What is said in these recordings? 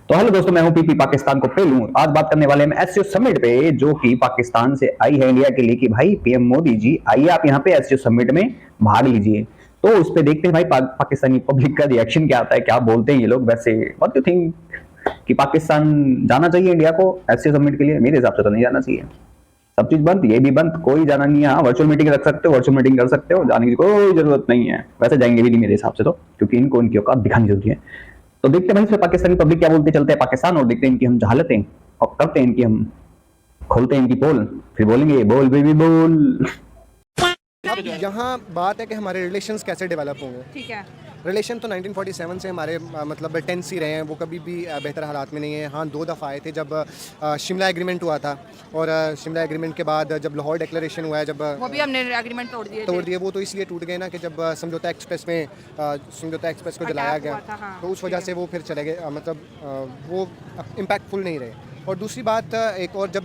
तो हेलो दोस्तों, मैं हूं पीपी पाकिस्तान को पेलूं। आज बात करने वाले हैं एससीओ समिट पे, जो कि पाकिस्तान से आई है इंडिया के लिए कि भाई पीएम मोदी जी आइए आप यहाँ पे एससीओ समिट में भाग लीजिए। तो उस पे देखते हैं भाई पाकिस्तानी पब्लिक का रिएक्शन क्या आता है, क्या बोलते हैं ये लोग। वैसे व्हाट यू थिंक कि पाकिस्तान जाना चाहिए इंडिया को एससीओ समिट के लिए? मेरे हिसाब से तो नहीं जाना चाहिए। सब चीज बंद, ये भी बंद, कोई जाना नहीं है। हाँ, वर्चुअल मीटिंग रख सकते हो, वर्चुअल मीटिंग कर सकते हो, जाने की कोई जरूरत नहीं है। वैसे जाएंगे भी नहीं मेरे हिसाब से तो, क्योंकि इनको इनकी औकात दिखानी जरूरी है। तो देखते हैं भाई इसमें पाकिस्तानी पब्लिक क्या बोलते, चलते हैं पाकिस्तान और देखते हैं इनकी हम जहालतें और करते हैं इनकी हम, खोलते हैं इनकी पोल, फिर बोलेंगे बोल बेबी बोल। अब यहाँ बात है कि हमारे रिलेशंस कैसे डेवलप होंगे। ठीक है। रिलेशन तो 1947 से हमारे मतलब टेंस ही रहे हैं, वो कभी भी बेहतर हालात में नहीं है। हाँ, 2 दफ़ा आए थे जब शिमला एग्रीमेंट हुआ था, और शिमला एग्रीमेंट के बाद जब लाहौर डिक्लेरेशन हुआ है, जब वो भी हमने एग्रीमेंट तोड़ दिए वो तो इसलिए टूट गए ना कि जब समझौता एक्सप्रेस को जलाया गया, हाँ, तो उस वजह से वो फिर चले गए, मतलब वो इम्पैक्टफुल नहीं रहे। और दूसरी बात एक और, जब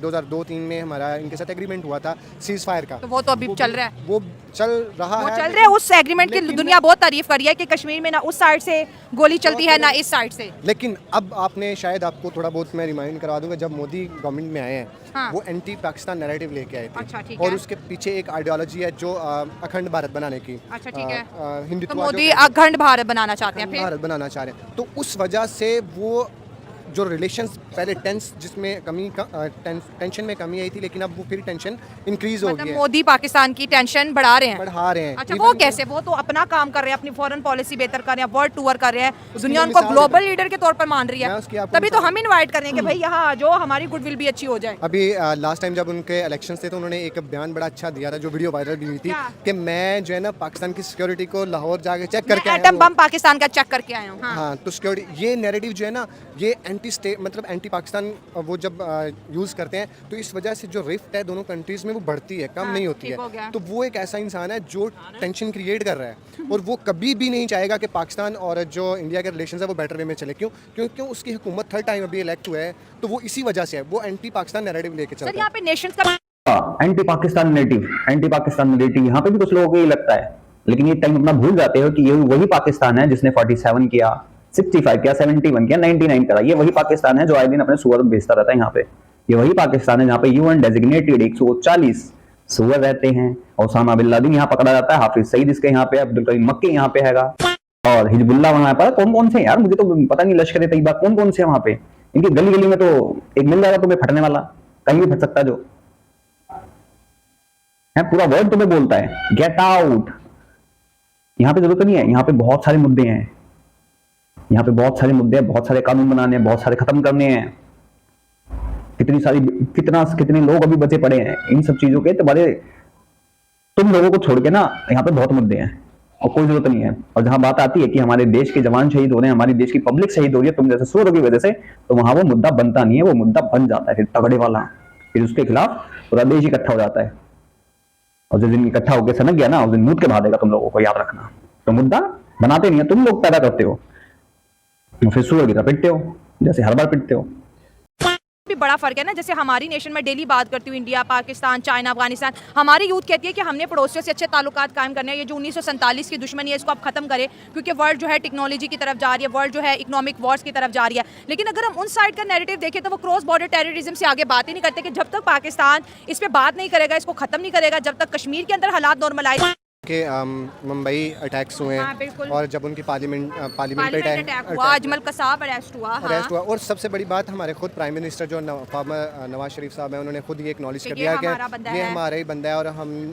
2002-3 में हमारा इनके साथ एग्रीमेंट हुआ था सीज फायर का, तो वो तो अभी चल रहा है। वो चल रहा है। उस एग्रीमेंट की दुनिया बहुत तारीफ कर रही है कि कश्मीर में ना उस साइड से गोली चलती है ना इस साइड से। लेकिन अब आपने शायद, आपको थोड़ा बहुत मैं रिमाइंड करवा दूंगा, जब मोदी गवर्नमेंट में आए हैं, हाँ। वो एंटी पाकिस्तान नैरेटिव लेके आए थे। अच्छा, ठीक और है। उसके पीछे एक आइडियोलॉजी है जो अखंड भारत बनाने की। अच्छा, ठीक है। हिंदुत्व तो मोदी अखंड भारत बनाना चाहते हैं, फिर भारत बनाना चाह रहे हैं, तो उस वजह से वो जो रिलेशंस पहले जिसमें टेंशन में कमी आई थी, लेकिन अब वो फिर टेंशन इंक्रीज हो गई है। मोदी पाकिस्तान की टेंशन बढ़ा रहे हैं। अच्छा, वो कैसे? वो तो अपना काम कर रहे हैं, अपनी फॉरेन पॉलिसी बेहतर कर रहे हैं, वर्ल्ड टूर कर रहे हैं, दुनिया उनको ग्लोबल लीडर के तौर पर मान रही है। तभी तो हम इनवाइट कर रहे हैं कि भाई यहाँ आ जाओ, हमारी गुडविल भी अच्छी हो जाए। अभी लास्ट टाइम जब उनके इलेक्शन थे, तो उन्होंने एक बयान बड़ा अच्छा दिया था, जो वीडियो वायरल भी हुई थी, कि मैं जो है ना पाकिस्तान की सिक्योरिटी को लाहौर जाके चेक करके आया हूं। एटम बम पाकिस्तान का चेक करके आया हूँ। हाँ, तो सिक्योरिटी, ये नैरेटिव जो है ना, ये एंटी स्टेट, मतलब एंटी पाकिस्तान वो जब यूज़ करते हैं, तो इस वजह से जो रिफ्ट है दोनों कंट्रीज़ में वो बढ़ती है, कम नहीं होती है। तो वो एक ऐसा इंसान है जो टेंशन क्रिएट कर रहा है, और वो कभी भी नहीं चाहेगा कि पाकिस्तान और जो इंडिया के रिलेशन है वो बेटर वे में चले। क्योंकि उसकी हुकूमत थर्ड टाइम अभी इलेक्ट हुआ है, तो वो इसी वजह से है, वो एंटी पाकिस्तान नैरेटिव लेके चलता है। यहाँ पे नेशंस का एंटी पाकिस्तान नेरेटिव यहाँ पे भी कुछ लोगों को ये लगता है, लेकिन ये टाइम अपना भूल जाते हो कि ये वही पाकिस्तान है जिसने 47 किया, 65 किया, 71 किया, 99 करा। ये वही पाकिस्तान है जो आए दिन अपने सुअर भेजता रहता है यहाँ पे। ये वही पाकिस्तान है जहाँ पे यूएन डेजिग्नेटेड 140 सुअर रहते हैं। ओसामा बिन लादेन यहाँ पकड़ा जाता है, हाफिज सईद इसके यहाँ पे, अब्दुल करीम मक्की यहाँ पे हैगा, और हिजबुल्लाह वहां पर कौन कौन से यार, मुझे तो पता नहीं, लश्कर तैयबा कौन कौन से वहां पे। इनकी गली गली में तो एक मिल जाएगा तुम्हें फटने वाला, कहीं भी फट सकता जो है, पूरा वर्ड तुम्हें बोलता है गेट आउट। यहाँ पे जरूरत नहीं है, यहाँ पे बहुत सारे मुद्दे हैं, यहाँ पे बहुत सारे मुद्दे हैं, बहुत सारे कानून बनाने हैं, बहुत सारे खत्म करने हैं। कितने लोग अभी बचे पड़े हैं इन सब चीजों के, तो बड़े तुम लोगों को छोड़ के ना यहाँ पे बहुत मुद्दे हैं और कोई जरूरत नहीं है। और जहां बात आती है कि हमारे देश के जवान शहीद हो रहे हैं, हमारी देश की पब्लिक शहीद हो रही है तुम जैसे सुअरों की वजह से, तो वहां वो मुद्दा बनता नहीं है, वो मुद्दा बन जाता है फिर तगड़े वाला, फिर उसके खिलाफ पूरा देश इकट्ठा हो जाता है। और जिस दिन इकट्ठा होकर सनक गया ना, उस दिन मुद के भागेगा, तुम लोगों को याद रखना। तो मुद्दा बनाते नहीं है, तुम लोग पैदा करते हो, फिर सुअर की तरह पिटते हो, जैसे हर बार पिटते हो। भी बड़ा फर्क है ना। जैसे हमारी नेशन में डेली बात करती हूँ, इंडिया, पाकिस्तान, चाइना, अफगानिस्तान, हमारी यूथ कहती है कि हमने पड़ोसियों से अच्छे ताल्लुकात कायम करने हैं। ये जो 1947 की दुश्मनी है, इसको आप खत्म करें, क्योंकि वर्ल्ड जो है टेक्नोलॉजी की तरफ जा रही है, वर्ल्ड जो है इकोनॉमिक वॉर्स की तरफ जा रही है। लेकिन अगर हम उन साइड का नैरेटिव देखें तो वो क्रॉस बॉर्डर टेररिज्म से आगे बात ही नहीं करते, कि जब तक पाकिस्तान इस पर बात नहीं करेगा, इसको खत्म नहीं करेगा, जब तक कश्मीर के अंदर हालात नॉर्मलाइज के मुंबई अटैक्स हुए, हाँ, और जब उनकी पार्लियामेंट पे अटैक हुआ, अजमल कसाब अरेस्ट हुआ, हुआ। और सबसे बड़ी बात, हमारे खुद प्राइम मिनिस्टर जो नवाज शरीफ साहब हैं, उन्होंने खुद ये एक्नॉलेज कर दिया कि ये हमारा ही बंदा है, और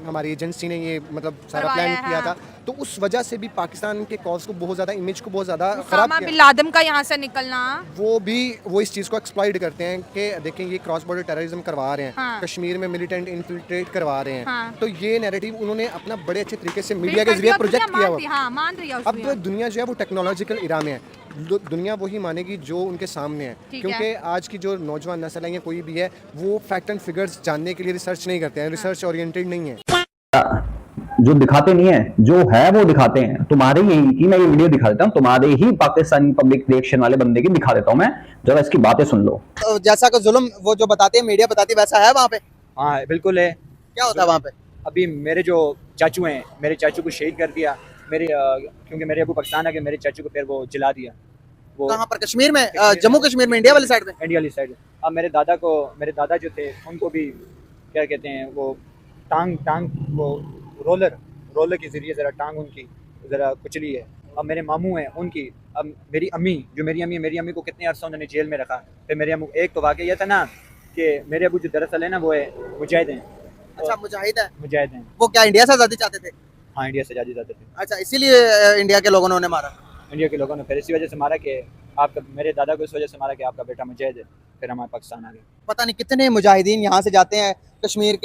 हमारी एजेंसी ने ये मतलब सारा प्लान किया था। तो उस वजह से भी पाकिस्तान के कॉज को बहुत ज़्यादा, इमेज को बहुत ज़्यादा खराब किया। बिन लादेन का यहाँ से निकलना, वो इस चीज़ को एक्सप्लॉइट करते हैं कि देखें ये क्रॉस बॉर्डर टेररिज्म करवा रहे हैं, हाँ। कश्मीर में मिलिटेंट इन्फिल्ट्रेट करवा रहे हैं, हाँ। तो ये नैरेटिव उन्होंने अपना बड़े अच्छे तरीके से मीडिया के जरिए प्रोजेक्ट किया हुआ। अब दुनिया जो है वो टेक्नोलॉजिकल इरा में है, दुनिया वही मानेगी जो उनके सामने है, क्योंकि आज की जो नौजवान नस्ल है या कोई भी है, वो फैक्ट एंड फिगर्स जानने के लिए रिसर्च नहीं करते हैं, रिसर्च ओरिएंटेड नहीं है। जो दिखाते नहीं है, जो है वो दिखाते हैं। तुम्हारे यही की मैं ये वीडियो दिखा देता हूँ, तुम्हारे ही पाकिस्तानी पब्लिक रिएक्शन वाले बंदे की दिखा देता हूँ मैं, जरा इसकी बातें सुन लो। तो जैसा कि जुल्म वो जो बताते हैं, मीडिया बताती है, वैसा है वहाँ पे? हाँ बिल्कुल है। क्या होता है वहाँ पे? अभी मेरे जो चाचू हैं, मेरे चाचू को शहीद कर दिया, क्योंकि मेरे अबू पाकिस्तान है, कि मेरे चाचू को फिर वो जला दिया। वो कहाँ पर कश्मीर में जम्मू कश्मीर में इंडिया वाली साइड में इंडिया वाली साइड। अब मेरे दादा जो थे उनको भी क्या कहते हैं वो टांग वो रोलर के ज़रिए ज़रा टांग उनकी ज़रा कुचली है। अब मेरे मामू हैं उनकी, अब मेरी अम्मी को कितने अरसा उन्होंने जेल में रखा। फिर मेरे अम्मू, एक तो वाक़या यह था ना कि मेरे अबू जो दरअसल है ना वो है मुजाहिद हैं। अच्छा मुजाहिद हैं। वो क्या इंडिया से आज़ादी चाहते थे? हाँ, इंडिया से आज़ादी चाहते थे। अच्छा, इसीलिए इंडिया के लोगों ने उन्हें मारा। इंडिया के लोगों ने फिर इसी वजह से मारा कि आपका, मेरे दादा को इस वजह से मारा कि आपका बेटा मुजाहिद है। फिर हमारे पाकिस्तान आ गए। पता नहीं कितने मुजाहिदीन यहाँ से जाते हैं कश्मीर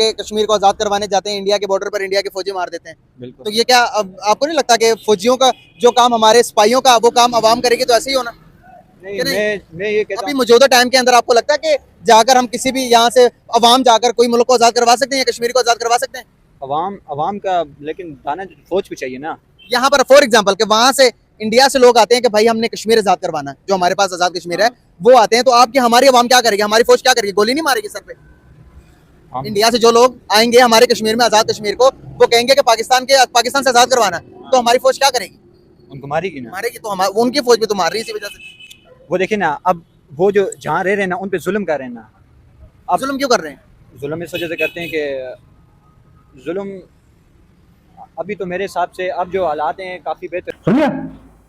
को आज़ाद करवाने जाते हैं, इंडिया के बॉर्डर पर इंडिया के फौजी मार देते हैं। बिल्कुल। तो ये क्या अब आपको नहीं लगता कि फौजियों का जो काम हमारे सिपाहियों का वो काम आवाम करेगी तो ऐसे ही होना? नहीं, कि नहीं? मैं ये कहता अभी हूँ मौजूदा टाइम के अंदर आपको लगता है कि जाकर हम किसी भी यहाँ से अवाम जाकर कोई मुल्क को आज़ाद करवा सकते हैं या कश्मीर को आज़ाद करवा सकते हैं? अवाम का, लेकिन दाना फौज भी चाहिए ना। यहाँ पर फॉर एग्जाम्पल कि वहाँ से इंडिया से लोग आते हैं कि भाई हमने कश्मीर आज़ाद करवाना है, जो हमारे पास आज़ाद कश्मीर है वो आते हैं, तो आपकी हमारी अवाम क्या करेगी? हमारी फौज क्या करेगी? गोली नहीं मारेगी सर पे? हम इंडिया से जो लोग आएंगे हमारे कश्मीर में, आज़ाद कश्मीर को, वो कहेंगे कि पाकिस्तान से आज़ाद करवाना है, तो हमारी फौज क्या करेगी? उनको मारेगी ना। मारेगी। तो हमारी उनकी फौज भी तो मार रही है इसी वजह से। वो देखिए ना, अब वो जो जहाँ रह रहे हैं ना उन पे जुल्म कर रहे हैं ना। अब जुल्म क्यों कर रहे हैं? जुल्म इस वजह से करते हैं कि जुल्म अभी तो मेरे हिसाब से अब जो हालात हैं काफ़ी बेहतर। सुन लिया,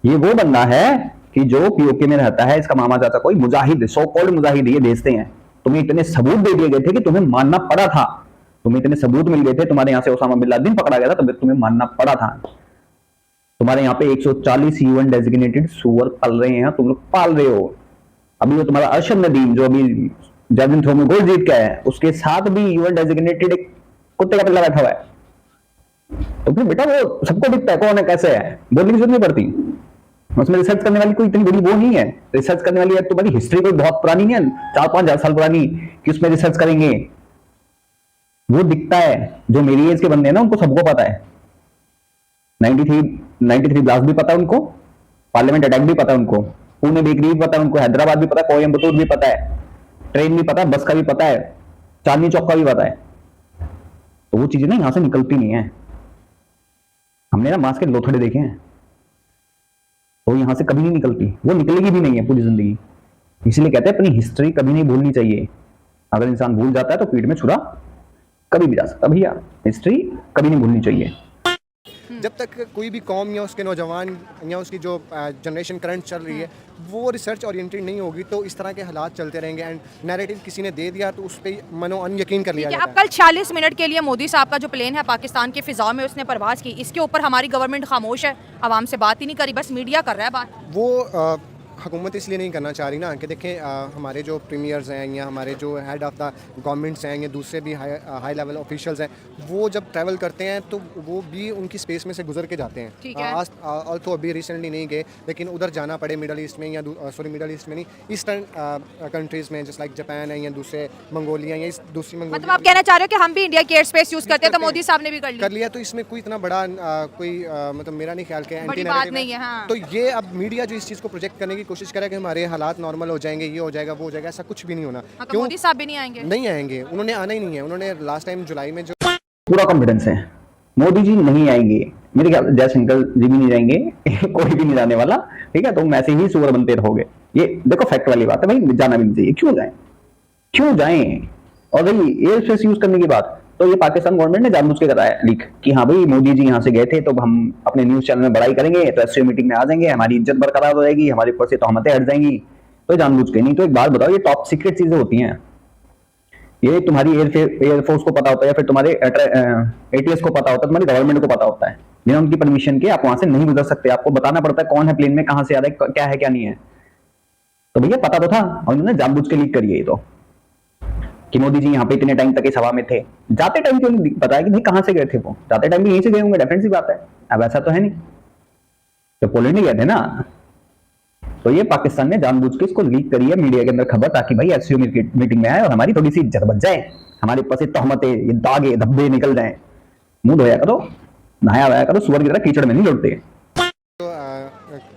ये वो बंदा है कि जो पीओके में रहता है, इसका मामा चाचा कोई मुजाहिद, सो कॉल्ड मुजाहिद ये भेजते हैं। तुम्हें इतने सबूत दे दिए गए थे कि तुम्हें मानना पड़ा था। तुम्हें इतने सबूत मिल गए थे, तुम्हारे यहाँ से ओसामा बिन लादेन पकड़ा गया था, तब तुम्हें मानना पड़ा था। तुम्हारे यहाँ पे 140 यूएन डेजिग्नेटेड सुअर पल रहे हैं, तुम लोग पाल रहे हो। अभी वो तुम्हारा अरशद नदीम जो अभी जैवलिन थ्रो में गोल्ड जीत के है, उसके साथ भी यूएन डेजिग्नेटेड एक कुत्ते का पिल्ला बैठा हुआ है। तो फिर बेटा वो सबको दिखता है कौन है कैसे है, बोलने की जरूरत नहीं पड़ती। उसमें रिसर्च करने वाली कोई इतनी बड़ी वो नहीं है। रिसर्च करने वाली है तुम्हारी हिस्ट्री कोई बहुत पुरानी नहीं है, 4-5 हजार साल पुरानी, कि उसमें रिसर्च करेंगे। वो दिखता है, जो मेरी एज के बंदे हैं ना उनको सबको पता है। 93 ब्लास्ट भी पता है उनको, पार्लियामेंट अटैक भी पता है उनको, पुणे बेकरी भी पता है उनको, हैदराबाद भी पता है, कोयम्बटूर भी पता है, ट्रेन भी पता है, बस का भी पता है, चांदनी चौक का भी पता है। तो वो चीजें ना यहां से निकलती नहीं है। हमने ना मांस के लोथड़े देखे हैं, तो यहां से कभी नहीं निकलती, वो निकलेगी भी नहीं है पूरी जिंदगी। इसलिए कहते हैं अपनी हिस्ट्री कभी नहीं भूलनी चाहिए। अगर इंसान भूल जाता है तो पीठ में छुरा कभी भी जा सकता। भैया हिस्ट्री कभी नहीं भूलनी चाहिए। जब तक कोई भी कौम या उसके नौजवान या उसकी जो जनरेशन करंट चल रही है वो रिसर्च ओरिएंटेड नहीं होगी तो इस तरह के हालात चलते रहेंगे। एंड नैरेटिव किसी ने दे दिया तो उस पर मनो अन यकीन कर लिया ठीक है, जाता अब कल 46 मिनट के लिए मोदी साहब का जो प्लेन है पाकिस्तान की फिजा में उसने परवाज की, इसके ऊपर हमारी गवर्नमेंट खामोश है, आवाम से बात ही नहीं करी, बस मीडिया कर रहा है बात। वो हुकूमत इसलिए नहीं करना चाह रही ना कि देखें हमारे जो प्रीमियर्स हैं या हमारे जो हेड ऑफ द गवर्नमेंट्स हैं या दूसरे भी हाई लेवल ऑफिशियल्स हैं, वो जब ट्रैवल करते हैं तो वो भी उनकी स्पेस में से गुजर के जाते हैं। ठीक है। ऑल तो अभी रिसेंटली नहीं गए, लेकिन उधर जाना पड़े मिडल ईस्ट में या मिडल ईस्ट में नहीं, ईस्टर्न कंट्रीज़ में जैसे लाइक जापान है या दूसरे मंगोलिया या दूसरी मतलब मंगोलिया आप कहना चाह रहे हो कि हम भी इंडिया की एयर स्पेस यूज करते हैं तो मोदी साहब ने भी कर लिया, तो इसमें कोई इतना बड़ा मतलब मेरा नहीं ख्याल के बड़ी एंटी बात नैरेटिव नहीं है। हाँ। तो ये अब मीडिया जो इस चीज़ को प्रोजेक्ट करने की कोशिश करे कि हमारे हालात नॉर्मल हो जाएंगे, ये हो जाएगा वो हो जाएगा, ऐसा कुछ भी नहीं होना। हाँ, तो मोदी साहब भी नहीं आएंगे? नहीं आएंगे, उन्होंने आना ही नहीं है। उन्होंने लास्ट टाइम जुलाई में जो पूरा कॉन्फिडेंस है मोदी जी नहीं आएंगे, मेरे ख्याल जयशंकर जी भी नहीं जाएंगे कोई भी नहीं जाने वाला। ठीक है, तुम ऐसे ही सुअर बनते रहोगे। ये देखो फैक्ट वाली बात है भाई, जाना भी नहीं चाहिए। क्यों जाएं? और भाई एयर स्पेस यूज करने की बात तो ये पाकिस्तान गवर्नमेंट ने जानबूझ के कराया लीक कि हाँ भाई मोदी जी यहाँ से गए थे तो हम अपने न्यूज चैनल में बड़ाई करेंगे, तो एससीओ मीटिंग में आ जाएंगे, हमारी इज्जत बरकरार हो जाएगी, हमारे ऊपर से तोहमतें हट जाएंगी। तो जानबूझ के नहीं। तो एक बात बताओ, ये टॉप सीक्रेट चीजें होती हैं, ये तुम्हारी एयरफोर्स को पता होता है या फिर तुम्हारे एटीएस को पता होता है, तुम्हारी गवर्नमेंट को पता होता है। बिना उनकी परमिशन के आप वहां से नहीं गुजर सकते। आपको बताना पड़ता है कौन है प्लेन में, कहां से आ रहा है, क्या है क्या नहीं है। तो भैया पता तो था और उन्होंने जानबूझ के लीक करी है। तो कि मोदी जी यहाँ पे इतने टाइम तक इस हवा में थे, जाते टाइम क्यों नहीं बताया कि भाई कहां से गए थे? वो जाते टाइम भी यहीं से गए होंगे, डेफिनेट सी बात है। अब ऐसा तो है नहीं, तो पोलैंड नहीं गए थे ना। तो ये पाकिस्तान ने जानबूझ के इसको लीक करी है मीडिया के अंदर खबर, ताकि भाई एससीओ मीटिंग में आए और हमारी थोड़ी सी इज्जत बच जाए, हमारे ऊपर से तोहमतें, ये दागे धब्बे निकल जाए। मुंह धोया करो, नहाया वहाया करो, सुअर की तरह कीचड़ में नहीं लौटते।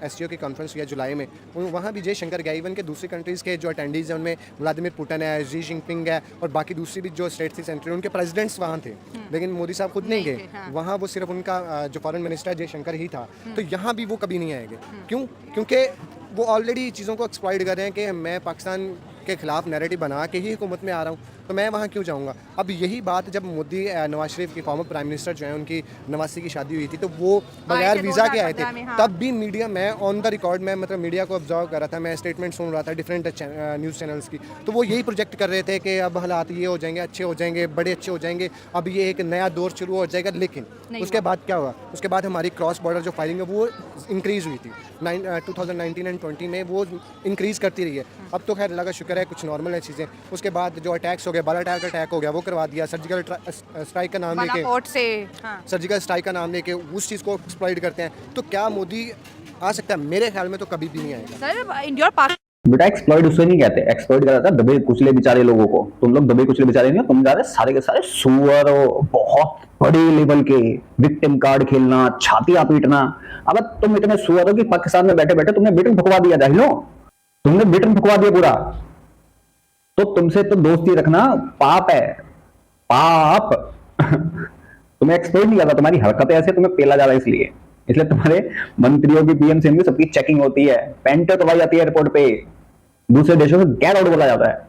एससीओ की कॉन्फ्रेंस हुआ जुलाई में, वहाँ भी जयशंकर गए। इवन के दूसरी कंट्रीज़ के जो अटेंडीज़ हैं उनमें व्लादिमीर पुतिन है, शी जिनपिंग है और बाकी दूसरी भी जो स्टेट थी सेंट्रल, उनके प्रेसिडेंट्स वहाँ थे। लेकिन मोदी साहब खुद नहीं गए वहाँ, वो सिर्फ उनका जो फॉरेन मिनिस्टर जयशंकर ही था। तो यहाँ भी वो कभी नहीं आएंगे। क्यों? क्योंकि वो ऑलरेडी चीज़ों को एक्सप्लॉइट कर रहे हैं कि मैं पाकिस्तान के खिलाफ नैरेटिव बना के ही हुकूमत में आ रहा हूँ, तो मैं वहाँ क्यों जाऊँगा। अब यही बात जब मोदी नवाज शरीफ के फॉर्मर प्राइम मिनिस्टर जो हैं उनकी 89 की शादी हुई थी, तो वो बगैर थे वीज़ा के आए थे, 2015 में, हाँ। तब भी मीडिया, मैं ऑन द रिकॉर्ड में मतलब मीडिया को ऑब्जर्व कर रहा था, मैं स्टेटमेंट सुन रहा था डिफरेंट न्यूज़ चैनल्स की, तो वो यही प्रोजेक्ट कर रहे थे कि अब हालात ये हो जाएंगे, अच्छे हो जाएंगे, बड़े अच्छे हो जाएंगे, अब ये एक नया दौर शुरू हो जाएगा। लेकिन नहीं उसके हुआ। बाद क्या हुआ, उसके बाद हमारी क्रॉस बॉर्डर जो फायरिंग है वो इंक्रीज़ हुई थी 2019 एंड 20 में, वो इंक्रीज़ करती रही है। अब तो खैर अल्लाह का शुक्र है कुछ नॉर्मल है चीज़ें। उसके बाद जो अटैक्स हो गया, बालाटार का अटैक हो गया, वो करवा दिया, सर्जिकल स्ट्राइक का नाम लेके, बालाकोट से, हाँ। सर्जिकल स्ट्राइक का नाम लेके उस चीज़ को एक्सप्लॉइट करते हैं। तो क्या मोदी आ सकता है? मेरे ख्याल में तो कभी भी नहीं आएगा। सर इंडिया और पाकिस्तान बेटा एक्सप्लॉइट उससे नहीं कहते, एक्सप्लॉइट करा था दबे कुचले बेचारे लोगों को। तुम लोग दबे कुचले बेचारे नहीं हो, तुम जा रहे सारे के सारे सुअर हो, बहुत बड़े लेवल के विक्टिम कार्ड खेलना, छातियां पीटना। अब तुम इतने सुअर हो कि पाकिस्तान में बैठे बैठे तुमने ब्रिटेन भुकवा दिया, जाहिलो तुमने ब्रिटेन भुकवा दिया पूरा। तो तुमसे तो दोस्ती रखना पाप है, पाप। तुम्हें एक्सप्लोर नहीं आता, तुम्हारी हरकतें ऐसे, तुम्हें पेला जा रहा है, इसलिए तुम्हारे मंत्रियों की, पीएम से सबकी चेकिंग होती है, पेंट उतरवाई जाती है एयरपोर्ट पे, दूसरे देशों से गेट आउट बोला जाता है।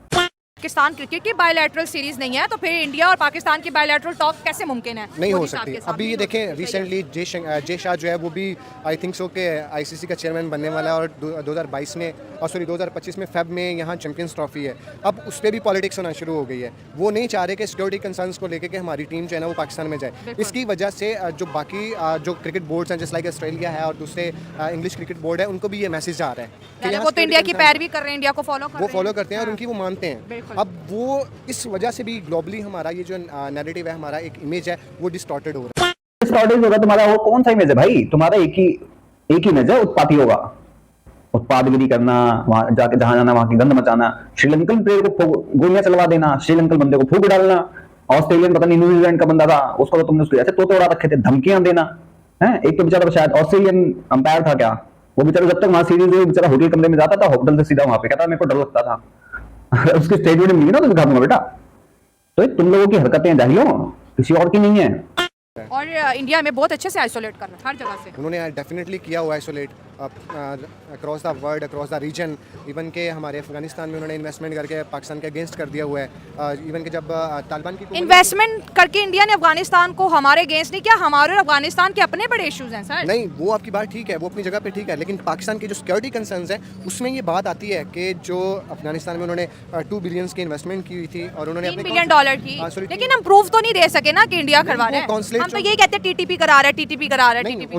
पाकिस्तान क्रिकेट की बायलैटरल सीरीज नहीं है, तो फिर इंडिया और पाकिस्तान की बायलैटरल टॉक कैसे मुमकिन है? नहीं हो मोदी साहब सकती। के सामने अभी नहीं ये हो देखें सकती। रिसेंटली जय शाह जो है वो भी आई थिंक सो के आईसीसी का चेयरमैन बनने वाला है, और 2022 में और 2025 में फेब में यहाँ चैंपियंस ट्रॉफी है। अब उस पर भी पॉलिटिक्स होना शुरू हो गई है। वो नहीं चाह रहे कि सिक्योरिटी कंसर्न्स को लेकर के हमारी टीम जो है ना वो पाकिस्तान में जाए। इसकी वजह से जो बाकी जो क्रिकेट बोर्ड्स हैं, जैसे लाइक ऑस्ट्रेलिया है और दूसरे इंग्लिश क्रिकेट बोर्ड है, उनको भी ये मैसेज आ रहा है कि यानी यहाँ वो तो इंडिया की security पैरवी कर रहे हैं, इंडिया को फॉलो कर वो रहे फॉलो करते हैं और हाँ। उनकी वो मानते हैं। बिल्कुल। अब वो इस वजह से भी ग्लोबली हमारा ये जो नैरेटिव है, हमारा एक इमेज है, वो डिस्टॉर्टेड हो रहा है। डिस्टॉर्टेड होगा तुम्हारा, और कौन सा इमेज है भाई तुम्हारा? एक ही इमेज है, उत्पाती होगा, उत्पादगिरी करना, वहां जाके जहां जाना वहां की गंद मचाना, श्रीलंकन प्लेयर को गोलियां चलवा देना, श्रीलंकन बंदे को फूक डालना, ऑस्ट्रेलियन पता नहीं न्यूजीलैंड का बंदा था उसको तो तुमने उसको ऐसे तोते उड़ा रखे थे, धमकियां देना है। एक तो बेचारा शायद ऑस्ट्रेलियन अंपायर था क्या, वो बेचारा जब तक वहां सीरीज हुई बेचारा होटल कमरे में जाता था, होटल से सीधा वहां पे कहता मेरे को डर लगता था। अगर उसकी स्टेटमेंट मिली ना तो दिखा दूंगा बेटा। तो तुम लोगों की हरकतें जाहिलो, किसी और की नहीं है। और इंडिया में बहुत अच्छे से आइसोलेट कर रहे हैं हर जगह से। उन्होंने डेफिनेटली किया हुआ isolate across the world, across the region. Even के हमारे अफगानिस्तान में उन्होंने इन्वेस्टमेंट करके पाकिस्तान के अगेंस्ट कर दिया हुआ है। इवन के जब तालिबान की इन्वेस्टमेंट करके इंडिया ने अफगानिस्तान को हमारे अगेंस्ट नहीं किया, हमारे और अफगानिस्तान के अपने बड़े इश्यूज हैं सर। नहीं, वो आपकी बात ठीक है, वो अपनी जगह पे ठीक है, लेकिन पाकिस्तान के जो सिक्योरिटी कंसर्न्स है उसमें ये बात आती है कि जो अफगानिस्तान में उन्होंने 2 बिलियन की इन्वेस्टमेंट की हुई थी और उन्होंने $3 बिलियन की, लेकिन हम प्रूफ तो नहीं दे सके ना कि इंडिया करवा रहा है। consulate हम तो जो- यही कहते हैं टीटीपी करा रहा है, टीटीपी करा रहा है, नहीं, टीटीपी।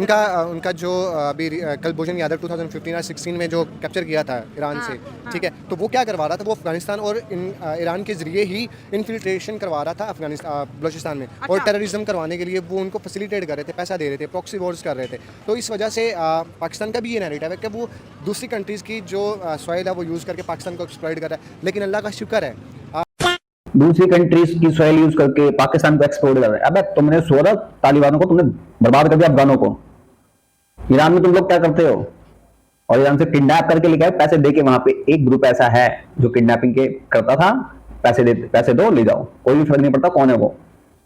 उनका जो अभी कुलभूषण यादव 2015 और 16 में जो कैप्चर किया था ईरान से, ठीक है, तो वो क्या करवा रहा था, वो अफगानिस्तान और ईरान के जरिए ही इन्फिल्ट्रेशन करवा रहा था अफगानिस्तान बलूचिस्तान में, और टेररिज्म करवाने के लिए वो उनको फैसिलिटेट कर रहे थे, पैसा दे रहे थे, प्रॉक्सी वॉर्स कर रहे थे। तो इस वजह से पाकिस्तान का भी ये नैरेटिव है कि वो दूसरी कंट्रीज़ की जो सॉइल है वो यूज़ करके पाकिस्तान को एक्सप्लॉइट कर रहा है। लेकिन अल्लाह का शुक्र है दूसरी कंट्रीज की सॉइल यूज करके पाकिस्तान को एक्सप्लोर कर रहे हैं। अबे तुमने सोरा तालिबानों को तुमने बर्बाद कर दिया, अफगानों को। ईरान में तुम लोग क्या करते हो? और ईरान से किडनैप करके लेके आए, पैसे दे के। वहां पे एक ग्रुप ऐसा है जो किडनैपिंग के करता था, पैसे दो ले जाओ, कोई भी फर्क नहीं पड़ता कौन है वो।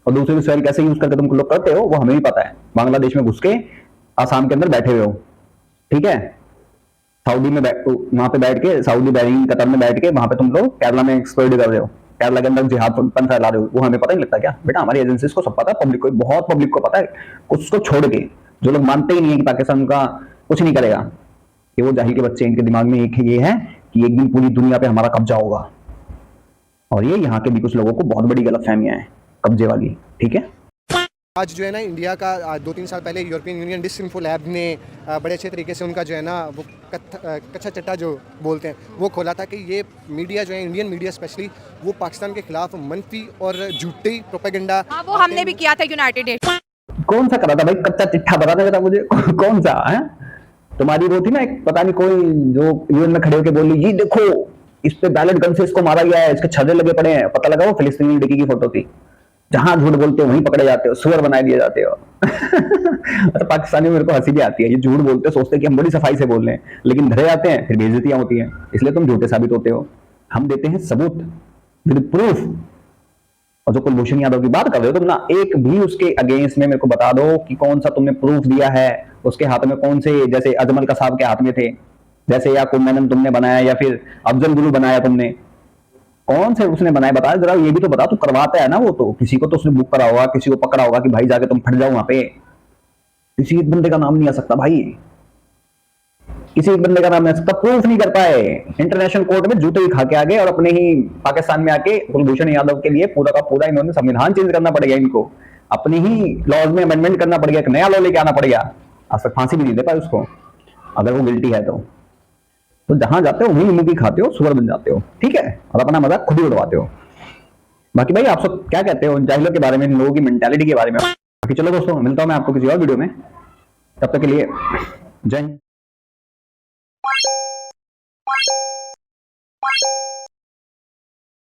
और दूसरी की सॉइल कैसे यूज करके तुम लोग करते हो वो हमें भी पता है। बांग्लादेश में घुस के आसाम के अंदर बैठे हुए हो, ठीक है, सऊदी में वहां पे बैठ के, सऊदी बहरीन कतर में बैठ के वहां पे तुम लोग केरला में एक्सप्लोइट कर रहे हो, केरला के अंदर जिहाद फैला रहे हो। वो हमें पता नहीं लगता क्या बेटा? हमारी एजेंसीज को सब पता है, पब्लिक को, बहुत पब्लिक को पता है। कुछ को छोड़ के जो लोग मानते ही नहीं है कि पाकिस्तान का कुछ नहीं करेगा, कि वो जाहिल के बच्चे, इनके दिमाग में एक ये है कि एक दिन पूरी दुनिया पे हमारा कब्जा होगा। और ये यहाँ के भी कुछ लोगों को बहुत बड़ी गलतफहमियां हैं कब्जे वाली, ठीक है। आज जो है ना इंडिया का 2-3 साल पहले यूरोपियन यूनियन डिसइंफो लैब ने बड़े अच्छे तरीके से उनका जो है ना वो कच्चा चट्टा जो बोलते हैं वो खोला था कि ये मीडिया जो है, इंडियन मीडिया स्पेशली, वो पाकिस्तान के खिलाफ मनफी और झूठी प्रोपेगेंडा। हाँ, वो हमने भी किया था यूनाइटेड नेशन। कौन सा करा था भाई कच्चा चिट्ठा? बता देता मुझे कौन सा है? तुम्हारी वो थी ना एक, पता नहीं कोई जो यूएन में खड़े होकर बोली ये देखो इस पे बैलेट गन से इसको मारा गया है, इसके छर्रे लगे पड़े हैं। पता लगा वो फिलिस्तीनी लड़की की फोटो थी। जहां झूठ बोलते हो वहीं पकड़े जाते हो, सुअर बना दिए जाते हो। तो पाकिस्तानी मेरे को हंसी भी आती है, ये झूठ बोलते सोचते हैं कि हम बड़ी सफाई से बोल रहे हैं, लेकिन धरे जाते हैं फिर बेइज्जतियां होती हैं, इसलिए तुम झूठे साबित होते हो। हम देते हैं सबूत विद प्रूफ। और जो कुलभूषण यादव की बात कर रहे हो तुम ना, एक भी उसके अगेंस्ट में मेरे को बता दो कि कौन सा तुमने प्रूफ दिया है। उसके हाथ में कौन से, जैसे अजमल का साहब के हाथ में थे, जैसे याकूब मेनन तुमने बनाया या फिर अफजल गुरु बनाया तुमने, कौन से उसने बनाया बताया जरा, ये भी तो बता। तू करवाता है ना, वो तो किसी को तो उसने बुक करा होगा, किसी को पकड़ा होगा कि भाई जाके तुम फट जाओ वहां पे। किसी एक बंदे का नाम नहीं आ सकता भाई, किसी एक बंदे का नाम नहीं आ सकता, प्रूफ नहीं कर पाए। इंटरनेशनल कोर्ट में जूते ही खा के आ गए और अपने ही पाकिस्तान में आके कुलभूषण यादव के लिए पूरा का पूरा इन्होंने संविधान चेंज करना पड़ गया इनको, अपनी ही लॉज में अमेंडमेंट करना पड़ गया, एक नया लॉ लेके आना पड़ गया। आज तक फांसी भी नहीं दे पाए उसको, अगर वो गिल्टी है तो जहां जाते हो वहीं मुंह की खाते हो, सुअर बन जाते हो, ठीक है, और अपना मजाक खुद ही उड़वाते हो। बाकी भाई आप सब क्या कहते हो इन जाहिलों के बारे में, इन लोगों की मेंटालिटी के बारे में? बाकी चलो दोस्तों, मिलता हूं मैं आपको किसी और वीडियो में, तब तक के लिए जय हिंद।